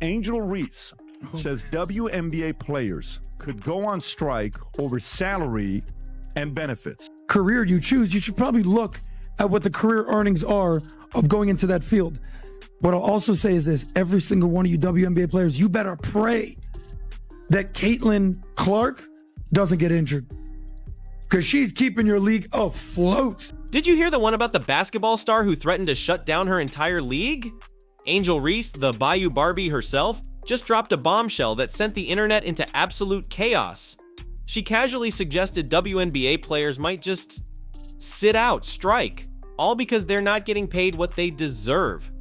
Angel Reese says WNBA players could go on strike over salary and benefits. Career you choose, you should probably look at what the career earnings are of going into that field. What I'll also say is this: every single one of you WNBA players, you better pray that Caitlin Clark doesn't get injured, because she's keeping your league afloat. Did you hear the one about the basketball star who threatened to shut down her entire league? Angel Reese, the Bayou Barbie herself, just dropped a bombshell that sent the internet into absolute chaos. She casually suggested WNBA players might just sit out, strike, all because they're not getting paid what they deserve.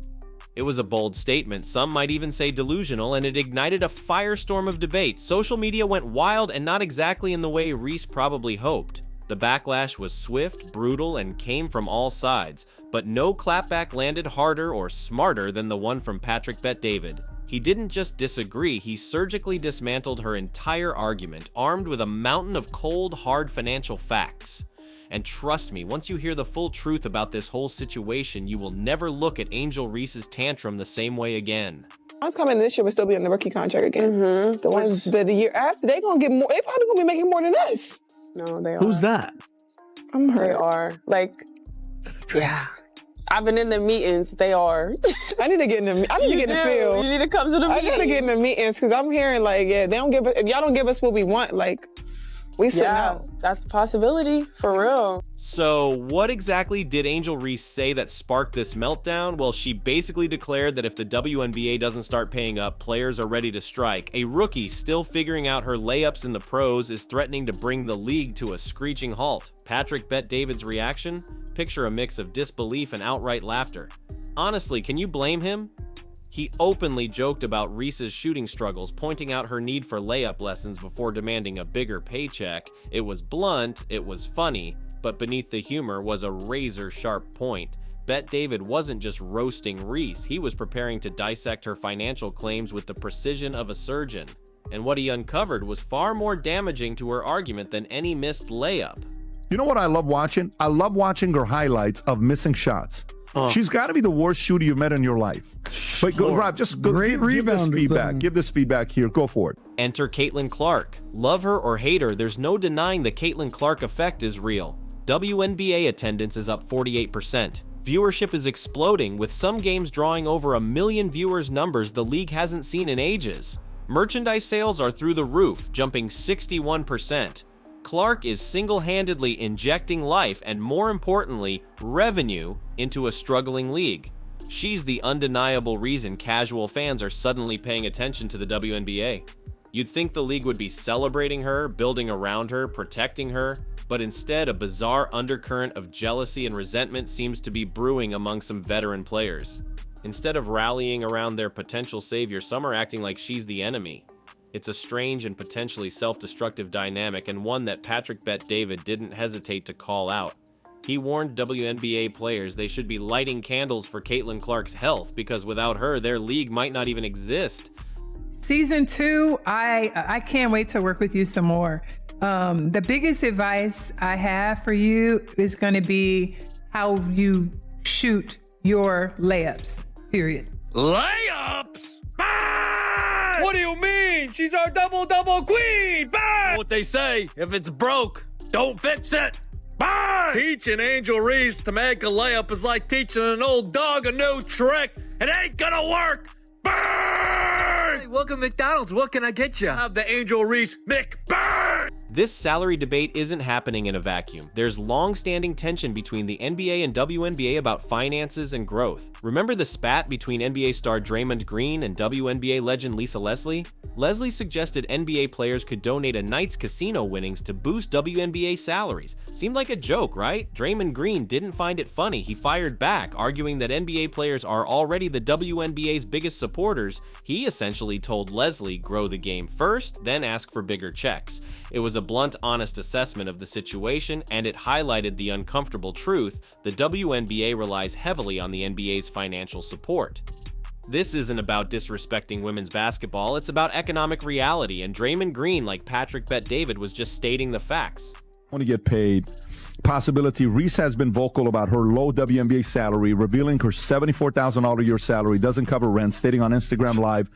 It was a bold statement, some might even say delusional, and it ignited a firestorm of debate. Social media went wild, and not exactly in the way Reese probably hoped. The backlash was swift, brutal, and came from all sides, but no clapback landed harder or smarter than the one from Patrick Bet-David. He didn't just disagree, he surgically dismantled her entire argument, armed with a mountain of cold, hard financial facts. And trust me, once you hear the full truth about this whole situation, you will never look at Angel Reese's tantrum the same way again. I was coming this year, but still be on the rookie contract again. Mm-hmm. The ones that the year after, they gonna get more. They probably gonna be making more than us. No, they are. Who's that? I'm hurt. They are. Like, yeah. I've been in the meetings. They are. I need to get in the. I need to get in the field. You need to come to the meetings. I gotta get in the meetings because I'm hearing like, yeah, they don't give. If y'all don't give us what we want, like, we sitting out. That's a possibility for real. So what exactly did Angel Reese say that sparked this meltdown? Well, she basically declared that if the WNBA doesn't start paying up, players are ready to strike. A rookie still figuring out her layups in the pros is threatening to bring the league to a screeching halt. Patrick Bet-David's reaction? Picture a mix of disbelief and outright laughter. Honestly, can you blame him? He openly joked about Reese's shooting struggles, pointing out her need for layup lessons before demanding a bigger paycheck. It was blunt, it was funny, but beneath the humor was a razor-sharp point. Bet-David wasn't just roasting Reese, he was preparing to dissect her financial claims with the precision of a surgeon. And what he uncovered was far more damaging to her argument than any missed layup. You know what I love watching? I love watching her highlights of missing shots. She's got to be the worst shooter you've met in your life. But go, Rob, just go, give this feedback. Give this feedback here. Go for it. Enter Caitlin Clark. Love her or hate her, there's no denying the Caitlin Clark effect is real. WNBA attendance is up 48%. Viewership is exploding, with some games drawing over 1 million viewers, numbers the league hasn't seen in ages. Merchandise sales are through the roof, jumping 61%. Clark is single-handedly injecting life and, more importantly, revenue into a struggling league. She's the undeniable reason casual fans are suddenly paying attention to the WNBA. You'd think the league would be celebrating her, building around her, protecting her, but instead a bizarre undercurrent of jealousy and resentment seems to be brewing among some veteran players. Instead of rallying around their potential savior, some are acting like she's the enemy. It's a strange and potentially self-destructive dynamic, and one that Patrick Bet-David didn't hesitate to call out. He warned WNBA players they should be lighting candles for Caitlin Clark's health, because without her, their league might not even exist. Season 2, I can't wait to work with you some more. The biggest advice I have for you is going to be how you shoot your layups, period. Layups? Bang! What do you mean? She's our double-double queen! Bang! What they say, if it's broke, don't fix it! Bang! Teaching Angel Reese to make a layup is like teaching an old dog a new trick. It ain't gonna work! Bang! Hey, welcome to McDonald's. What can I get you? Have the Angel Reese McBang! This salary debate isn't happening in a vacuum. There's long-standing tension between the NBA and WNBA about finances and growth. Remember the spat between NBA star Draymond Green and WNBA legend Lisa Leslie? Leslie suggested NBA players could donate a night's casino winnings to boost WNBA salaries. Seemed like a joke, right? Draymond Green didn't find it funny. He fired back, arguing that NBA players are already the WNBA's biggest supporters. He essentially told Leslie, grow the game first, then ask for bigger checks. It was a blunt, honest assessment of the situation, and it highlighted the uncomfortable truth: the WNBA relies heavily on the NBA's financial support. This isn't about disrespecting women's basketball, it's about economic reality, and Draymond Green, like Patrick Bet-David, was just stating the facts. Want to get paid possibility. Reese has been vocal about her low WNBA salary, revealing her $74,000 a year salary doesn't cover rent, stating on Instagram Live,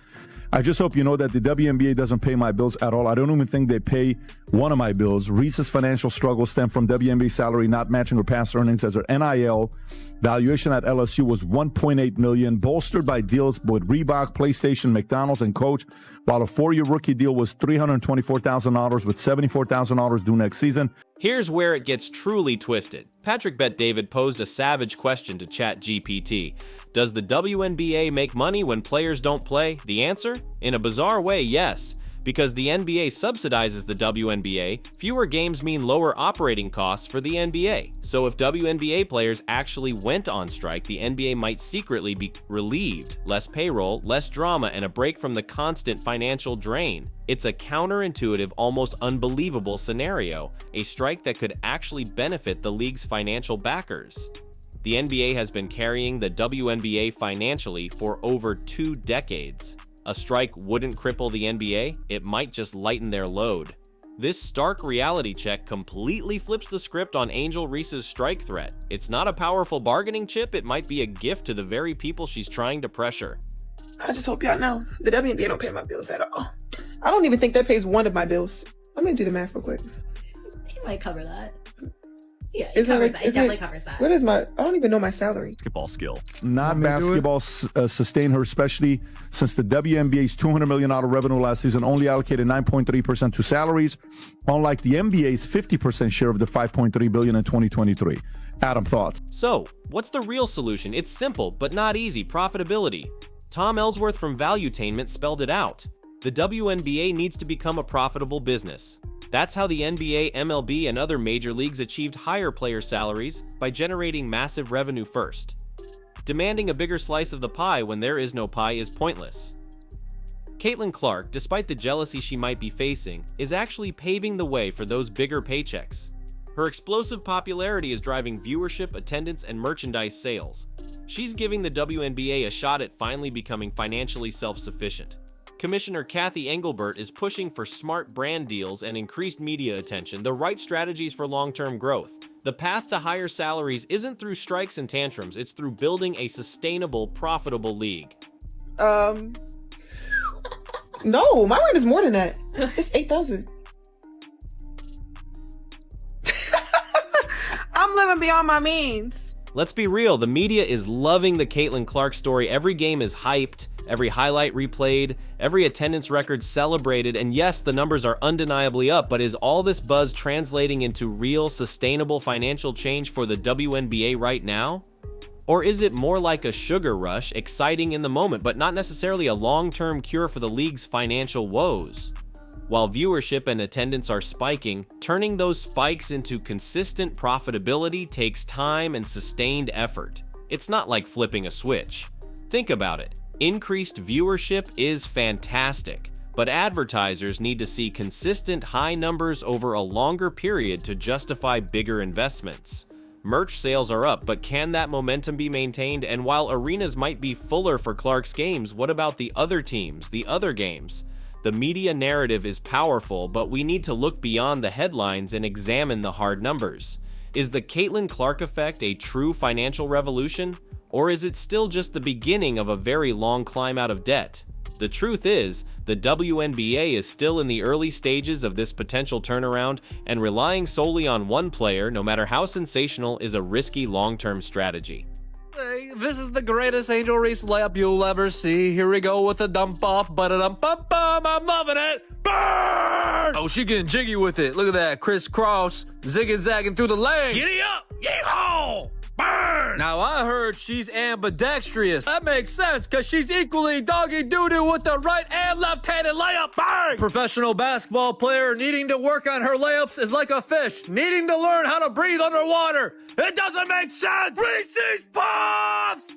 I just hope you know that the WNBA doesn't pay my bills at all. I don't even think they pay one of my bills. Reese's financial struggles stem from WNBA salary not matching her past earnings, as her NIL valuation at LSU was $1.8 million, bolstered by deals with Reebok, PlayStation, McDonald's, and Coach, while a 4-year rookie deal was $324,000 with $74,000 due next season. Here's where it gets truly twisted. Patrick Bet-David posed a savage question to ChatGPT. Does the WNBA make money when players don't play? The answer? In a bizarre way, yes. Because the NBA subsidizes the WNBA, fewer games mean lower operating costs for the NBA. So if WNBA players actually went on strike, the NBA might secretly be relieved. Less payroll, less drama, and a break from the constant financial drain. It's a counterintuitive, almost unbelievable scenario, a strike that could actually benefit the league's financial backers. The NBA has been carrying the WNBA financially for over 2 decades. A strike wouldn't cripple the NBA, it might just lighten their load. This stark reality check completely flips the script on Angel Reese's strike threat. It's not a powerful bargaining chip, it might be a gift to the very people she's trying to pressure. I just hope y'all know the WNBA don't pay my bills at all. I don't even think that pays one of my bills. I'm gonna do the math real quick. It might cover that. Yeah, it covers that. It definitely covers that. What is my, I don't even know my salary. Basketball skill. Not basketball sustained her, especially since the WNBA's $200 million revenue last season only allocated 9.3% to salaries, unlike the NBA's 50% share of the $5.3 billion in 2023. Adam, thoughts? So, what's the real solution? It's simple, but not easy: profitability. Tom Ellsworth from Valuetainment spelled it out. The WNBA needs to become a profitable business. That's how the NBA, MLB, and other major leagues achieved higher player salaries, by generating massive revenue first. Demanding a bigger slice of the pie when there is no pie is pointless. Caitlin Clark, despite the jealousy she might be facing, is actually paving the way for those bigger paychecks. Her explosive popularity is driving viewership, attendance, and merchandise sales. She's giving the WNBA a shot at finally becoming financially self-sufficient. Commissioner Kathy Engelbert is pushing for smart brand deals and increased media attention, the right strategies for long-term growth. The path to higher salaries isn't through strikes and tantrums, it's through building a sustainable, profitable league. No, my rent is more than that. It's $8,000. I'm living beyond my means. Let's be real, the media is loving the Caitlin Clark story. Every game is hyped, every highlight replayed, every attendance record celebrated, and yes, the numbers are undeniably up, but is all this buzz translating into real, sustainable financial change for the WNBA right now? Or is it more like a sugar rush, exciting in the moment, but not necessarily a long-term cure for the league's financial woes? While viewership and attendance are spiking, turning those spikes into consistent profitability takes time and sustained effort. It's not like flipping a switch. Think about it. Increased viewership is fantastic, but advertisers need to see consistent high numbers over a longer period to justify bigger investments. Merch sales are up, but can that momentum be maintained? And while arenas might be fuller for Clark's games, what about the other teams, the other games? The media narrative is powerful, but we need to look beyond the headlines and examine the hard numbers. Is the Caitlin Clark effect a true financial revolution? Or is it still just the beginning of a very long climb out of debt? The truth is, the WNBA is still in the early stages of this potential turnaround, and relying solely on one player, no matter how sensational, is a risky long-term strategy. Hey, this is the greatest Angel Reese layup you'll ever see. Here we go with a dump off, ba-da-dum-bum-bum. I'm loving it. Burn! Oh, she getting jiggy with it. Look at that, crisscross, zigging-zagging through the lane. Giddy up, yeehaw! Burn! Now I heard she's ambidextrous. That makes sense, cause she's equally doggy doo-doo with the right and left-handed layup. Bang! Professional basketball player needing to work on her layups is like a fish needing to learn how to breathe underwater. It doesn't make sense. Reese's Puffs!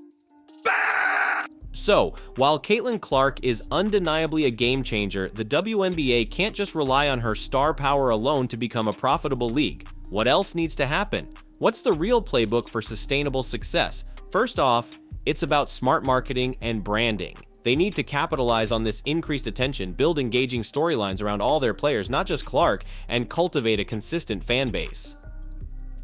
Bang! So, while Caitlin Clark is undeniably a game changer, the WNBA can't just rely on her star power alone to become a profitable league. What else needs to happen? What's the real playbook for sustainable success? First off, it's about smart marketing and branding. They need to capitalize on this increased attention, build engaging storylines around all their players, not just Clark, and cultivate a consistent fan base.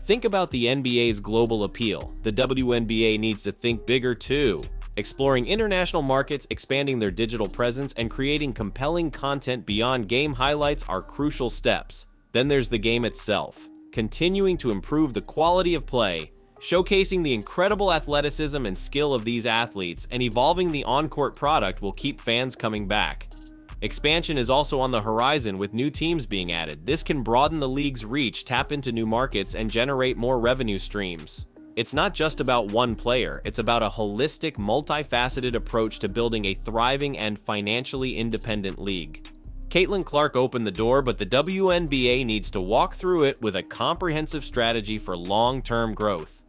Think about the NBA's global appeal. The WNBA needs to think bigger too. Exploring international markets, expanding their digital presence, and creating compelling content beyond game highlights are crucial steps. Then there's the game itself, continuing to improve the quality of play, showcasing the incredible athleticism and skill of these athletes, and evolving the on-court product will keep fans coming back. Expansion is also on the horizon with new teams being added. This can broaden the league's reach, tap into new markets, and generate more revenue streams. It's not just about one player, it's about a holistic, multifaceted approach to building a thriving and financially independent league. Caitlin Clark opened the door, but the WNBA needs to walk through it with a comprehensive strategy for long-term growth.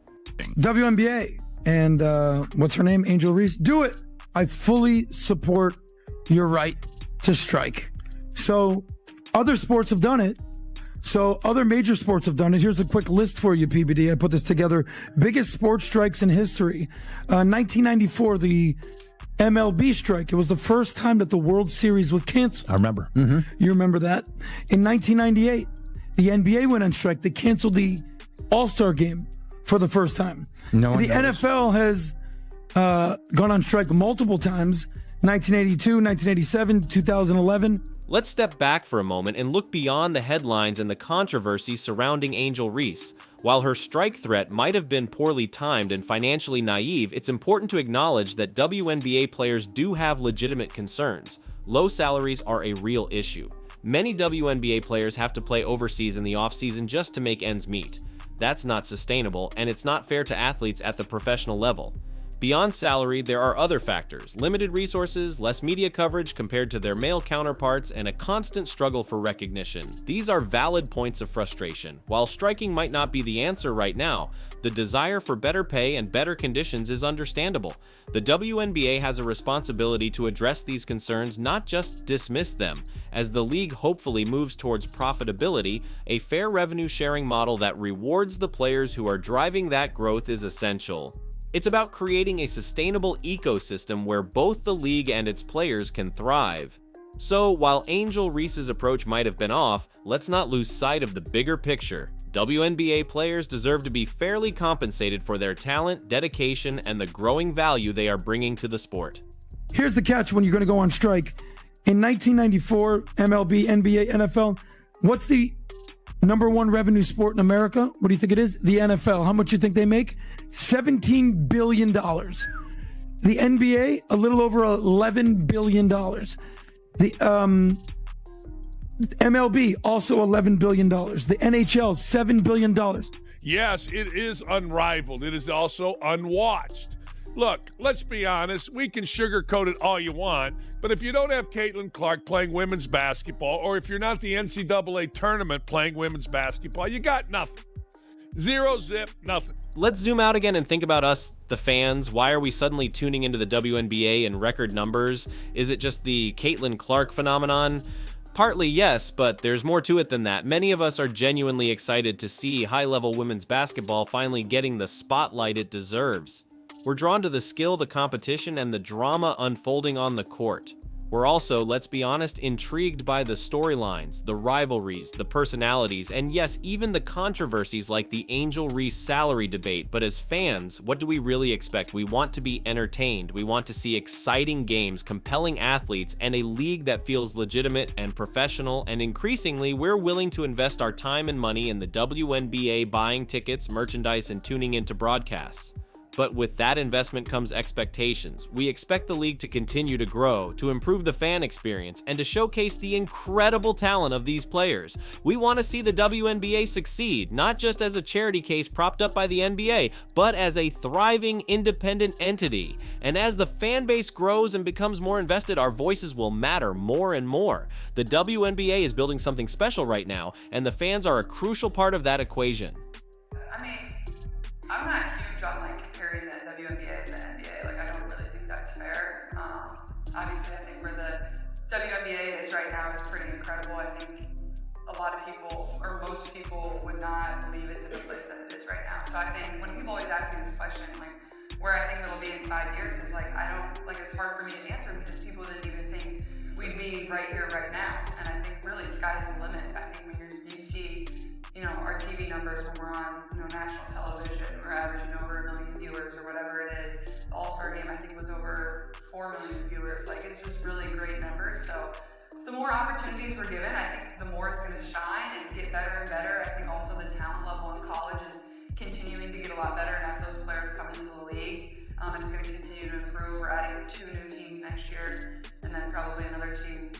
WNBA and what's her name? Angel Reese. Do it. I fully support your right to strike. So other sports have done it. So other major sports have done it. Here's a quick list for you, PBD. I put this together. Biggest sports strikes in history. 1994, the MLB strike. It was the first time that the World Series was canceled. I remember. You remember that? In 1998, the NBA went on strike. They canceled the All-Star game for the first time. The NFL has gone on strike multiple times. 1982, 1987, 2011. Let's step back for a moment and look beyond the headlines and the controversy surrounding Angel Reese. While her strike threat might have been poorly timed and financially naive, it's important to acknowledge that WNBA players do have legitimate concerns. Low salaries are a real issue. Many WNBA players have to play overseas in the offseason just to make ends meet. That's not sustainable, and it's not fair to athletes at the professional level. Beyond salary, there are other factors: limited resources, less media coverage compared to their male counterparts, and a constant struggle for recognition. These are valid points of frustration. While striking might not be the answer right now, the desire for better pay and better conditions is understandable. The WNBA has a responsibility to address these concerns, not just dismiss them. As the league hopefully moves towards profitability, a fair revenue sharing model that rewards the players who are driving that growth is essential. It's about creating a sustainable ecosystem where both the league and its players can thrive. So, while Angel Reese's approach might have been off, let's not lose sight of the bigger picture. WNBA players deserve to be fairly compensated for their talent, dedication, and the growing value they are bringing to the sport. Here's the catch when you're going to go on strike. In 1994, MLB, NBA, NFL, what's the number one revenue sport in America? What do you think it is? The NFL. How much do you think they make? $17 billion. The NBA, a little over $11 billion. The MLB, also $11 billion. The NHL, $7 billion. Yes, it is unrivaled. It is also unwatched. Look, let's be honest. We can sugarcoat it all you want, but if you don't have Caitlin Clark playing women's basketball, or if you're not the NCAA tournament playing women's basketball, you got nothing. Zero, zip, nothing. Let's zoom out again and think about us, the fans. Why are we suddenly tuning into the WNBA in record numbers? Is it just the Caitlin Clark phenomenon? Partly yes, but there's more to it than that. Many of us are genuinely excited to see high-level women's basketball finally getting the spotlight it deserves. We're drawn to the skill, the competition, and the drama unfolding on the court. We're also, let's be honest, intrigued by the storylines, the rivalries, the personalities, and yes, even the controversies like the Angel Reese salary debate. But as fans, what do we really expect? We want to be entertained. We want to see exciting games, compelling athletes, and a league that feels legitimate and professional. And increasingly, we're willing to invest our time and money in the WNBA, buying tickets, merchandise, and tuning into broadcasts. But with that investment comes expectations. We expect the league to continue to grow, to improve the fan experience, and to showcase the incredible talent of these players. We want to see the WNBA succeed, not just as a charity case propped up by the NBA, but as a thriving, independent entity. And as the fan base grows and becomes more invested, our voices will matter more and more. The WNBA is building something special right now, and the fans are a crucial part of that equation. I mean, I'm not huge on comparing the WNBA to the NBA. I don't really think that's fair. Obviously, I think where the WNBA is right now is pretty incredible. I think a lot of people, or most people, would not believe it's in the place that it is right now. So I think when people always ask me this question, where I think it'll be in 5 years is it's hard for me to answer because people didn't even think we'd be right here right now. And I think really sky's the limit. I think when you see our TV numbers when we're on, national television. We're averaging over 1 million viewers or whatever it is. The All-Star game, I think, was over 4 million viewers. Like, it's just really great numbers. So the more opportunities we're given, I think the more it's going to shine and get better and better. I think also the talent level in college is continuing to get a lot better, and as those players come into the league, it's going to continue to improve. We're adding 2 new teams next year, and then probably another team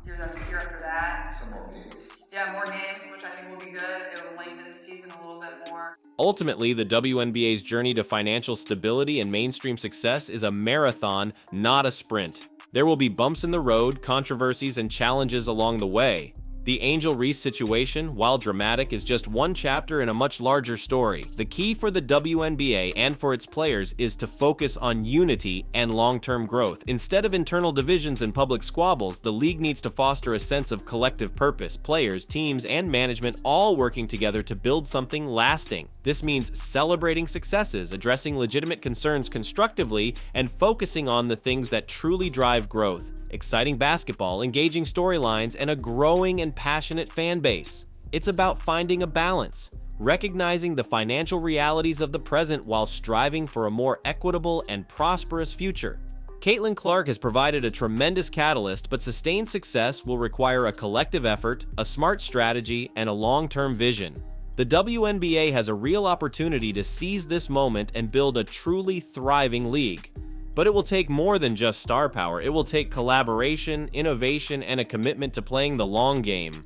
year after that. Some more games. Yeah, more games, which I think will be good. It will lengthen the season a little bit more. Ultimately, the WNBA's journey to financial stability and mainstream success is a marathon, not a sprint. There will be bumps in the road, controversies, and challenges along the way. The Angel Reese situation, while dramatic, is just one chapter in a much larger story. The key for the WNBA and for its players is to focus on unity and long-term growth. Instead of internal divisions and public squabbles, the league needs to foster a sense of collective purpose, players, teams, and management all working together to build something lasting. This means celebrating successes, addressing legitimate concerns constructively, and focusing on the things that truly drive growth. Exciting basketball, engaging storylines, and a growing and passionate fan base. It's about finding a balance, recognizing the financial realities of the present while striving for a more equitable and prosperous future. Caitlin Clark has provided a tremendous catalyst, but sustained success will require a collective effort, a smart strategy, and a long-term vision. The WNBA has a real opportunity to seize this moment and build a truly thriving league. But it will take more than just star power. It will take collaboration, innovation, and a commitment to playing the long game.